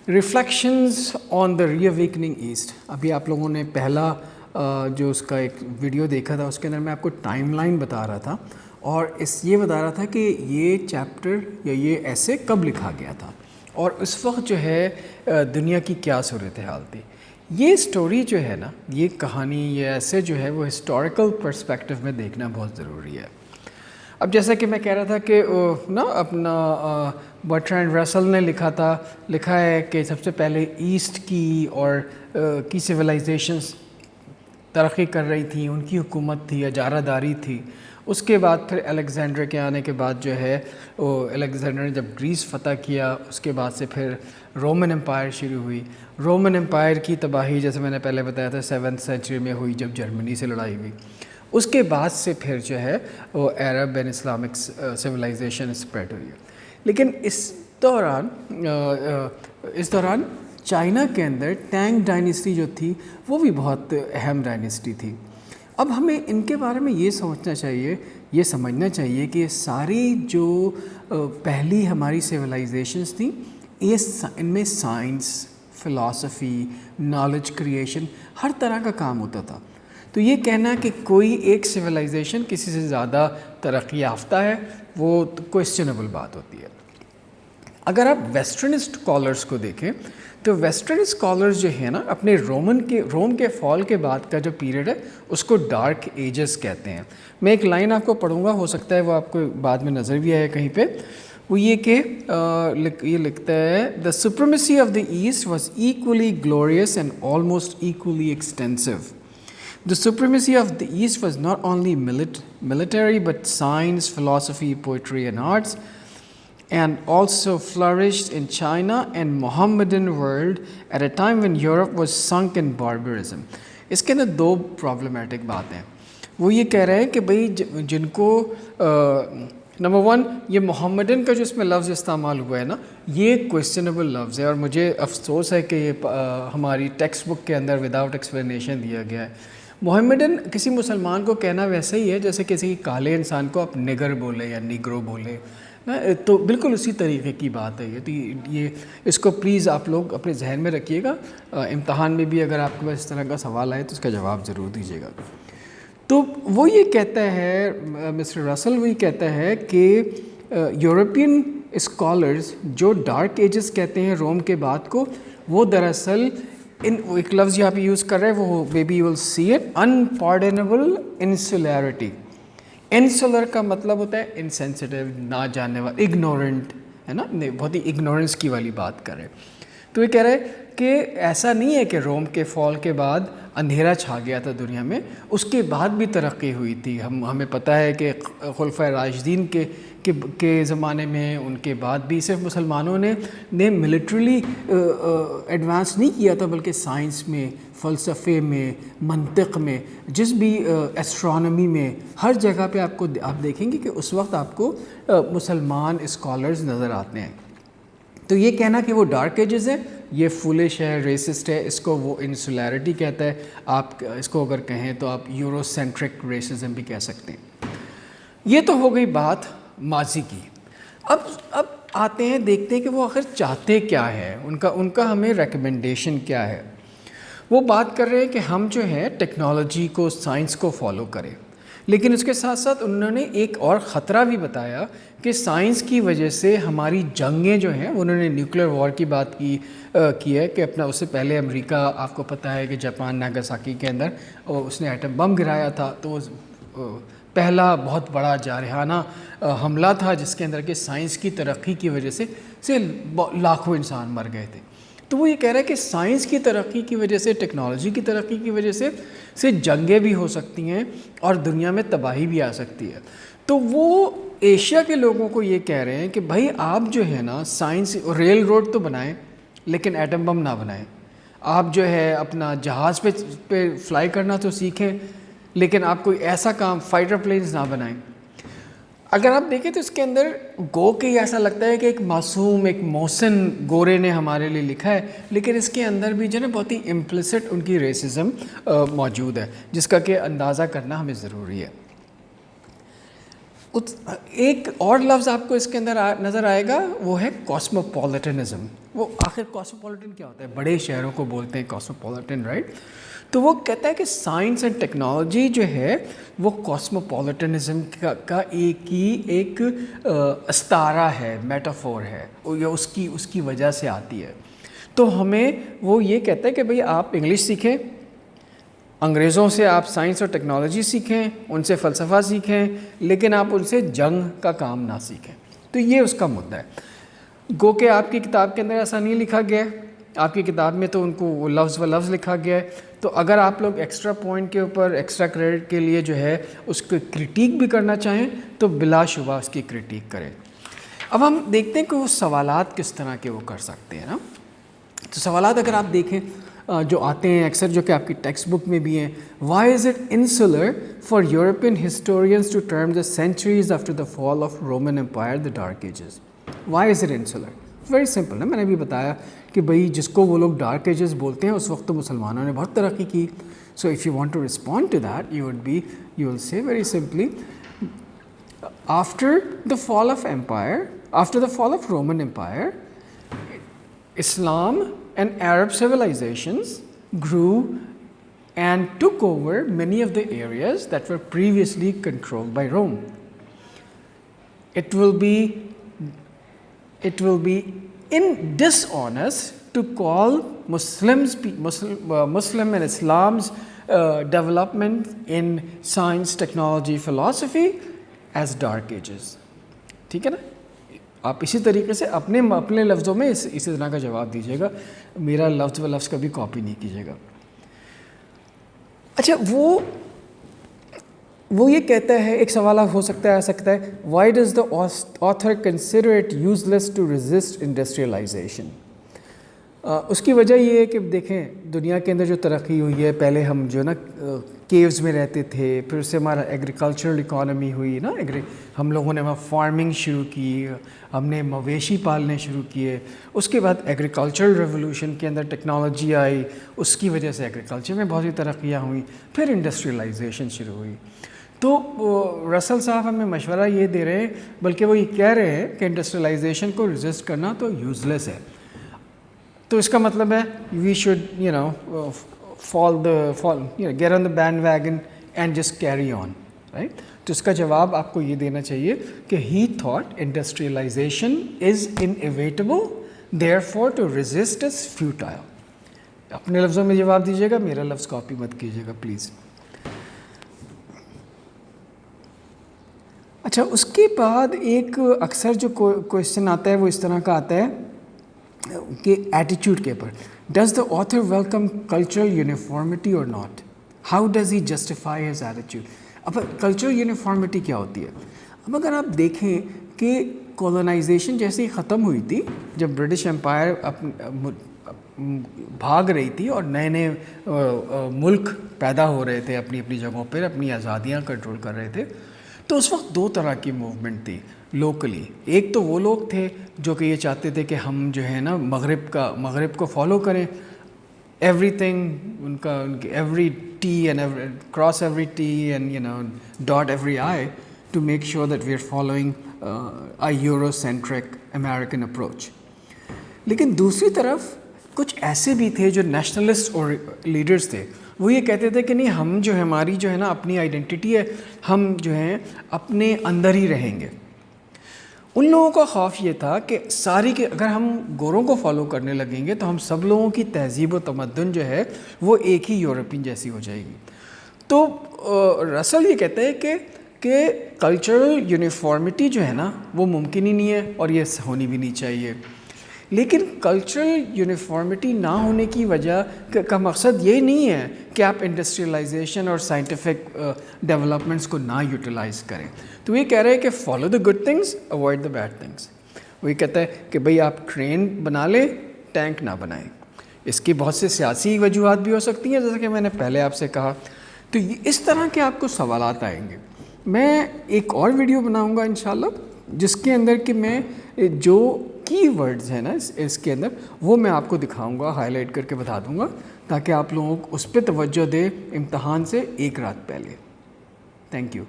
Reflections آن دا ری awakening asset. ابھی آپ لوگوں نے پہلا جو اس کا ایک ویڈیو دیکھا تھا اس کے اندر میں آپ کو ٹائم لائن بتا رہا تھا اور یہ بتا رہا تھا کہ یہ چیپٹر یا یہ ایسے کب لکھا گیا تھا اور اس وقت جو ہے دنیا کی کیا صورتحال تھی. یہ سٹوری جو ہے نا، یہ کہانی، یہ ایسے جو ہے وہ ہسٹوریکل پرسپیکٹو میں دیکھنا بہت ضروری ہے. اب جیسا کہ میں کہہ رہا تھا کہ نا اپنا برٹرینڈ رسل نے لکھا ہے کہ سب سے پہلے ایسٹ کی اور کی سویلائزیشنز ترقی کر رہی تھیں، ان کی حکومت تھی، اجارہ داری تھی. اس کے بعد پھر الیگزینڈر کے آنے کے بعد جو ہے وہ الیگزینڈر نے جب گریس فتح کیا، اس کے بعد سے پھر رومن امپائر شروع ہوئی. رومن امپائر کی تباہی جیسے میں نے پہلے بتایا تھا 7th سینچری میں ہوئی جب جرمنی سے لڑائی ہوئی. اس کے بعد سے پھر جو ہے وہ عرب اینڈ اسلامک سویلائزیشن اسپریڈ ہوئی. لیکن اس دوران چائنا کے اندر ٹینگ ڈائنیسٹی جو تھی وہ بھی بہت اہم ڈائنیسٹی تھی. اب ہمیں ان کے بارے میں یہ سمجھنا چاہیے کہ ساری جو پہلی ہماری سویلائزیشنز تھیں ان میں سائنس، فلاسفی، نالج کریشن ہر طرح کا کام ہوتا تھا. تو یہ کہنا کہ کوئی ایک سویلائزیشن کسی سے زیادہ ترقی یافتہ ہے وہ کویسچنیبل بات ہوتی ہے. اگر آپ ویسٹرن اسکالرس کو دیکھیں تو ویسٹرن اسکالرز جو ہیں نا اپنے روم کے فال کے بعد کا جو پیریڈ ہے اس کو ڈارک ایجز کہتے ہیں. میں ایک لائن آپ کو پڑھوں گا، ہو سکتا ہے وہ آپ کو بعد میں نظر بھی آئے کہیں پہ. وہ یہ کہ یہ لکھتا ہے the supremacy of the east was equally glorious and almost equally extensive. The supremacy of the East was not only military but science, philosophy, poetry and arts, and also flourished in China and Mohammedan world at a time when Europe was sunk in barbarism. اس کے اندر دو problematic باتیں. وہ یہ کہہ رہے ہیں کہ بھئی جن کو نمبر 1 یہ محمدن کا جو اس میں لفظ استعمال ہوا ہے نا یہ کویسچنیبل لفظ ہے اور مجھے افسوس ہے کہ یہ ہماری ٹیکسٹ بک کے اندر وداؤٹ ایکسپلینیشن دیا گیا ہے. محمدن کسی مسلمان کو کہنا ویسا ہی ہے جیسے کسی کالے انسان کو آپ نگر بولے یا نیگرو بولے، تو بالکل اسی طریقے کی بات ہے یہ. تو یہ اس کو پلیز آپ لوگ اپنے ذہن میں رکھیے گا، امتحان میں بھی اگر آپ کے پاس اس طرح کا سوال آئے تو اس کا جواب ضرور دیجیے گا. تو وہ یہ کہتا ہے مسٹر رسل، وہ یہ کہتا ہے کہ یورپین اسکالرز جو ڈارک ایجز کہتے ہیں روم کے بعد کو، وہ دراصل ایک لفظ یہاں پہ یوز کر رہے ہیں، وہ may be you will see it, unpardonable insularity. Insular کا مطلب ہوتا ہے انسینسٹیو، نہ جاننے والا، اگنورنٹ ہے نا، بہت ہی اگنورنس کی والی بات کر رہے ہیں. تو یہ کہہ رہے ہیں کہ ایسا نہیں ہے کہ روم کے فال کے بعد اندھیرا چھا گیا تھا دنیا میں، اس کے بعد بھی ترقی ہوئی تھی. ہمیں پتہ ہے کہ خلفۂ راشدین کے زمانے میں، ان کے بعد بھی صرف مسلمانوں نے ملٹریلی ایڈوانس نہیں کیا تھا، بلکہ سائنس میں، فلسفے میں، منطق میں، جس بھی ایسٹرانومی میں، ہر جگہ پہ آپ دیکھیں گے کہ اس وقت آپ کو مسلمان اسکالرز نظر آتے ہیں. تو یہ کہنا کہ وہ ڈارک ایجز ہیں یہ فولش ہے، ریسسٹ ہے، اس کو وہ انسولیرٹی کہتا ہے. آپ اس کو اگر کہیں تو آپ یورو سینٹرک ریسزم بھی کہہ سکتے ہیں. یہ تو ہو گئی بات ماضی کی. اب آتے ہیں دیکھتے ہیں کہ وہ آخر چاہتے کیا ہے، ان کا ہمیں ریکمنڈیشن کیا ہے. وہ بات کر رہے ہیں کہ ہم جو ہے ٹیکنالوجی کو، سائنس کو فالو کریں، لیکن اس کے ساتھ ساتھ انہوں نے ایک اور خطرہ بھی بتایا کہ سائنس کی وجہ سے ہماری جنگیں جو ہیں، انہوں نے نیوکلیر وار کی بات کی ہے کہ اپنا اس سے پہلے امریکہ، آپ کو پتہ ہے کہ جاپان ناگاساکی کے اندر اس نے ایٹم بم گرایا تھا، تو وہ پہلا بہت بڑا جارحانہ حملہ تھا جس کے اندر کہ سائنس کی ترقی کی وجہ سے لاکھوں انسان مر گئے تھے. تو وہ یہ کہہ رہا ہے کہ سائنس کی ترقی کی وجہ سے، ٹیکنالوجی کی ترقی کی وجہ سے جنگیں بھی ہو سکتی ہیں اور دنیا میں تباہی بھی آ سکتی ہے. تو وہ ایشیا کے لوگوں کو یہ کہہ رہے ہیں کہ بھائی آپ جو ہے نا سائنس، ریل روڈ تو بنائیں لیکن ایٹم بم نہ بنائیں. آپ جو ہے اپنا جہاز پہ فلائی کرنا تو سیکھیں، لیکن آپ کوئی ایسا کام، فائٹر پلینز نہ بنائیں. اگر آپ دیکھیں تو اس کے اندر گو کہ ایسا لگتا ہے کہ ایک معصوم، ایک محسن گورے نے ہمارے لیے لکھا ہے، لیکن اس کے اندر بھی جو ہے نا بہت ہی امپلیسٹ ان کی ریسزم موجود ہے، جس کا کہ اندازہ کرنا ہمیں ضروری ہے. ایک اور لفظ آپ کو اس کے اندر نظر آئے گا، وہ ہے کاسموپولیٹنزم. وہ آخر کاسموپولیٹن کیا ہوتا ہے؟ بڑے شہروں کو بولتے ہیں کاسموپولیٹن، رائٹ؟ تو وہ کہتا ہے کہ سائنس اینڈ ٹیکنالوجی جو ہے وہ کاسموپولیٹنزم کا ایک استعارہ ہے، میٹافور ہے، یا اس کی وجہ سے آتی ہے. تو ہمیں وہ یہ کہتا ہے کہ بھئی آپ انگلش سیکھیں، انگریزوں سے آپ سائنس اور ٹیکنالوجی سیکھیں، ان سے فلسفہ سیکھیں، لیکن آپ ان سے جنگ کا کام نہ سیکھیں. تو یہ اس کا مدعا ہے. گو کہ آپ کی کتاب کے اندر ایسا نہیں لکھا گیا ہے، آپ کی کتاب میں تو ان کو وہ لفظ و لفظ لکھا گیا ہے. تو اگر آپ لوگ ایکسٹرا پوائنٹ کے اوپر ایکسٹرا کریڈٹ کے لیے جو ہے اس کو کرٹیک بھی کرنا چاہیں تو بلا شبہ اس کی کرٹیک کریں. اب ہم دیکھتے ہیں کہ وہ سوالات کس طرح کے وہ کر سکتے ہیں نا. تو سوالات اگر آپ دیکھیں جو آتے ہیں اکثر، جو کہ آپ کی ٹیکسٹ بک میں بھی ہیں، why is it insular for European historians to term the centuries after the fall of Roman Empire the Dark Ages. Why is it insular? Very simple نا، میں نے بھی بتایا کہ بھئی جس کو وہ لوگ ڈارک ایجز بولتے ہیں اس وقت تو مسلمانوں نے بہت ترقی کی. So if you want to respond to that you will say very simply after the fall of Roman Empire, Islam and Arab civilizations grew and took over many of the areas that were previously controlled by Rome. It will be dishonest to call Muslim and Islam's development in science, technology, philosophy as dark ages. ٹھیک ہے نا؟ آپ اسی طریقے سے اپنے لفظوں میں اسی طرح کا جواب دیجیے گا، میرا لفظ و لفظ کبھی کاپی نہیں کیجیے گا. اچھا وہ یہ کہتا ہے، ایک سوال ہو سکتا ہے why does the author consider it useless to resist industrialisation. اس کی وجہ یہ ہے کہ دیکھیں دنیا کے اندر جو ترقی ہوئی ہے، پہلے ہم جو نا کیوز میں رہتے تھے، پھر اس سے ہمارا ایگریکلچرل اکانومی ہوئی نا، ہم لوگوں نے وہاں فارمنگ شروع کی، ہم نے مویشی پالنے شروع کیے، اس کے بعد ایگریکلچرل ریولوشن کے اندر ٹیکنالوجی آئی، اس کی وجہ سے ایگریکلچر میں بہت سی ترقیاں ہوئیں، پھر انڈسٹریلائزیشن شروع ہوئی. تو رسل صاحب ہمیں مشورہ یہ دے رہے ہیں، بلکہ وہ یہ کہہ رہے ہیں کہ انڈسٹریلائزیشن کو ریزسٹ کرنا تو یوز لیس ہے. تو اس کا مطلب ہے we should get on the bandwagon and just carry on, right? تو اس کا جواب آپ کو یہ دینا چاہیے کہ he thought industrialization is inevitable, therefore to resist is futile. اپنے لفظوں میں جواب دیجیے گا، میرا لفظ کاپی مت کیجیے گا پلیز. اچھا، اس کے بعد ایک اکثر جو کوشچن آتا ہے وہ اس طرح کا آتا ہے کہ ایٹیٹیوڈ کے اوپر، does the author welcome cultural uniformity اور not? How does he justify his attitude? اب کلچرل یونیفارمٹی کیا ہوتی ہے؟ اب اگر آپ دیکھیں کہ کولونائزیشن جیسے ہی ختم ہوئی تھی، جب برٹش امپائر بھاگ رہی تھی اور نئے نئے ملک پیدا ہو رہے تھے اپنی اپنی جگہوں پر، اپنی آزادیاں کنٹرول کر رہے تھے، تو اس وقت دو طرح کی موومنٹ تھی لوکلی. ایک تو وہ لوگ تھے جو کہ یہ چاہتے تھے کہ ہم جو ہے نا مغرب کو فالو کریں، ایوری تھنگ ان کی every T and cross every T and dot every I to make sure that we are following a Eurocentric American approach. لیکن دوسری طرف کچھ ایسے بھی تھے جو نیشنلسٹ اور لیڈرز تھے، وہ یہ کہتے تھے کہ نہیں، ہم جو ہے ہماری جو ہے نا اپنی آئیڈینٹی ہے، ہم جو ہیں اپنے اندر ہی رہیں گے. ان لوگوں کا خوف یہ تھا کہ اگر ہم گوروں کو فالو کرنے لگیں گے تو ہم سب لوگوں کی تہذیب و تمدن جو ہے وہ ایک ہی یورپین جیسی ہو جائے گی. تو رسل یہ کہتے ہیں کہ کلچرل یونیفارمٹی جو ہے نا وہ ممکن ہی نہیں ہے اور یہ ہونی بھی نہیں چاہیے. لیکن کلچرل یونیفارمٹی نہ ہونے کی وجہ کا مقصد یہ نہیں ہے کہ آپ انڈسٹریلائزیشن اور سائنٹیفک ڈیولپمنٹس کو نہ یوٹیلائز کریں. تو یہ کہہ رہے ہیں کہ follow the good things, avoid the bad things. وہ یہ کہتا ہے کہ بھئی آپ ٹرین بنا لیں، ٹینک نہ بنائیں. اس کی بہت سے سیاسی وجوہات بھی ہو سکتی ہیں، جیسا کہ میں نے پہلے آپ سے کہا. تو اس طرح کے آپ کو سوالات آئیں گے. میں ایک اور ویڈیو بناؤں گا انشاءاللہ جس کے اندر کہ میں جو کی ورڈز ہیں نا اس کے اندر وہ میں آپ کو دکھاؤں گا، ہائی لائٹ کر کے بتا دوں گا، تاکہ آپ لوگوں کو اس پہ توجہ دیں امتحان سے ایک رات پہلے. Thank you.